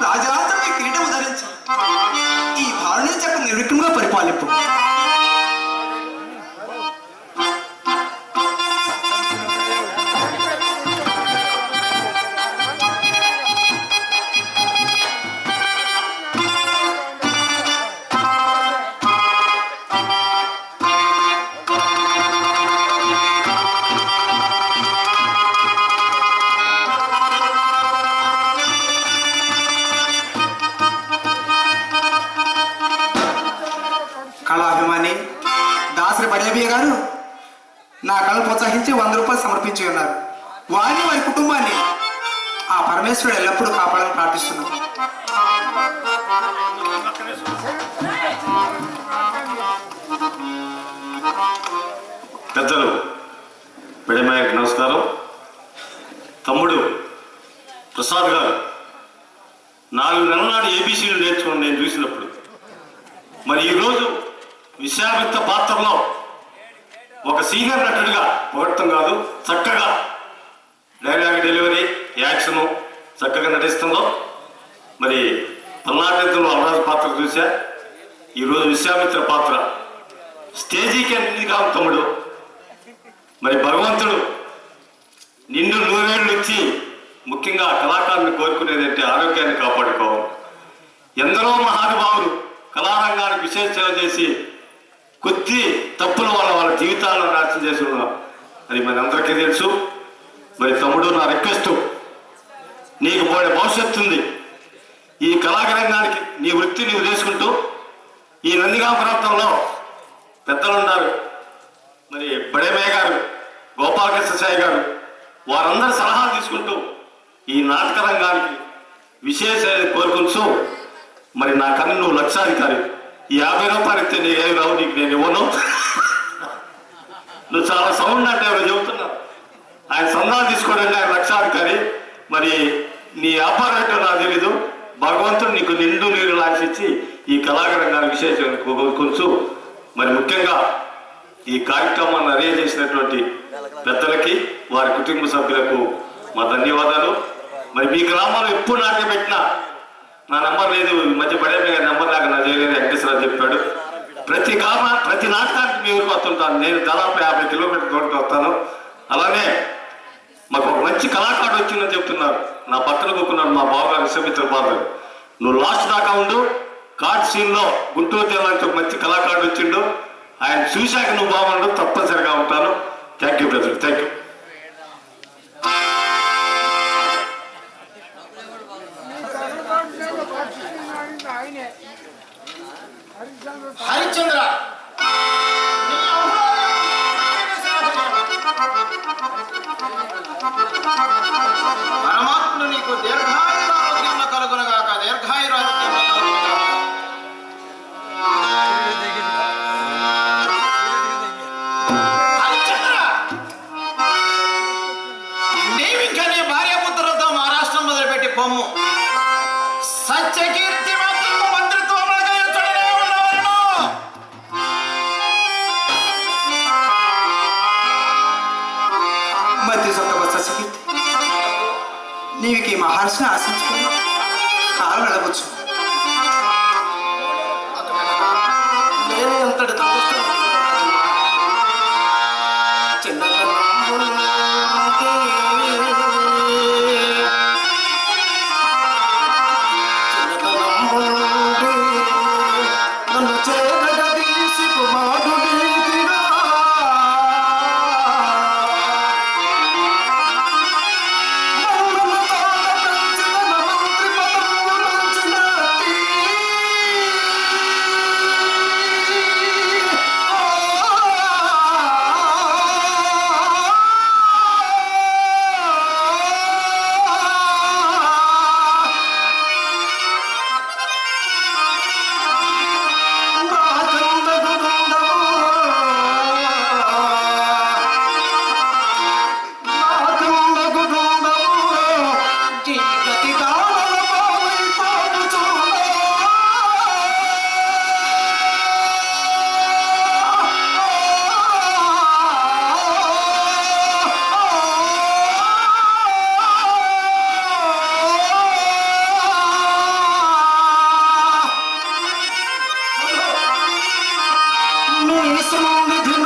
రాజరాజుని కిరీటము ధరించి ఈ భారణ చక్ర నిర్విఘ్నంగా పరిపాలింపు. కళాభిమాని దాసరి బడేబియ్య గారు నా కళను ప్రోత్సహించి 100 రూపాయలు సమర్పించి ఉన్నారు. వారిని వారి కుటుంబాన్ని ఆ పరమేశ్వరుడు ఎల్లప్పుడూ కాపాడాలని ప్రార్థిస్తున్నాం. పెద్దలు బడేమయ్యకి నమస్కారం. తమ్ముడు ప్రసాద్ గారు 4 నెలల నాడు ఏబీసీలు నేర్చుకుని నేను చూసినప్పుడు, మరి ఈరోజు విశాఖ పాత్రలో ఒక సీనియర్ నటుడిగా పొగడటం కాదు, చక్కగా డైలాగ్ డెలివరీ యాక్షను చక్కగా నటిస్తుందో. మరి పల్నాటెంతులు అమరాజు పాత్ర చూసా, ఈరోజు విశ్వామిత్ర పాత్ర స్టేజీకి అన్నింది కాదు తమ్ముడు. మరి భగవంతుడు నిండు 100 ఏళ్ళు ఇచ్చి ముఖ్యంగా కళాకారుని కోరుకునేదంటే ఆరోగ్యాన్ని కాపాడుకోవాలి. ఎందరో మహానుభావులు కళారంగానికి విశేష సేవ చేసి కొద్ది తప్పుల వల్ల వాళ్ళ జీవితాలను నాశనం చేసి ఉన్నాం. అది మనందరికీ తెలుసు. మరి తమ్ముడు, నా రిక్వెస్ట్, నీకు పోయే భవిష్యత్తు ఉంది. ఈ కళారంగానికి నీ వృత్తి నీవు చేసుకుంటూ ఈ నందిగామ ప్రాంతంలో పెద్దలు ఉన్నారు. మరి బడేమయ్య గారు, గోపాలకృష్ణ సాయి గారు, వారందరి సలహాలు తీసుకుంటూ ఈ నాటక రంగానికి విశేష కోరుకుంటూ, మరి నా కన్నా నువ్వు లక్షాధికారి. ఈ 50 రూపాయలు ఇస్తే నీ ఏమి రావు, నీకు నేను ఇవ్వను. నువ్వు చాలా సౌండ్ అంటే చెబుతున్నా. ఆయన సందాలు తీసుకోవడానికి ఆయన లక్షాధికారి. మరి నీ వ్యాపారం ఏంటో నాకు తెలీదు. భగవంతుడు నీకు నిండు నీరు లాక్షించి ఈ కళాకారంగాన్ని విశేషంగా కోరుకుంటూ, మరి ముఖ్యంగా ఈ కార్యక్రమాన్ని అరేంజ్ చేసినటువంటి పెద్దలకి, వారి కుటుంబ సభ్యులకు మా ధన్యవాదాలు. మరి మీ గ్రామాల్లో ఎప్పుడు నాటకం పెట్టినా నా నెంబర్ లేదు, ఈ మధ్య పడేమే నెంబర్ నాకు నా చేయలేదు వెంకటేశ్వరరావు చెప్పాడు. ప్రతి నాటకానికి మీ ఊరికి వస్తుంటాను. నేను దాదాపు 50 కిలోమీటర్ల దూరంకి వస్తాను. అలానే మాకు ఒక మంచి కళాకారుడు వచ్చిందని చెప్తున్నారు. నా పక్కన కూకున్నాడు మా బావగారు విశ్వామిత్ర పాత్ర. నువ్వు లాస్ట్ దాకా ఉండు. కార్డ్ సీన్లో గుంటూరు జిల్లాకి ఒక మంచి కళాకారుడు వచ్చిండు. ఆయన చూశాక నువ్వు బాగుండు, తప్పనిసరిగా ఉంటాను. Thank you brother, thank you. Harishchandra, పరమాత్ముడు నీకు దీర్ఘాయురారోగ్యంలో కలుగునగాక, దీర్ఘాయురారోగ్యంలో కలుగునగాక. హరిశ్చంద్ర, నీవింకా నీ భార్యాపుత్రులతో మహారాష్ట్రం మొదలుపెట్టి పొమ్ము. సత్యకీర్తి నీవికి మహర్షిని ఆశించుకుని కాలం వెళ్ళవచ్చు. నేనే అంతటి నన్ను చేతగదీసి కుమారుడిగా విధులు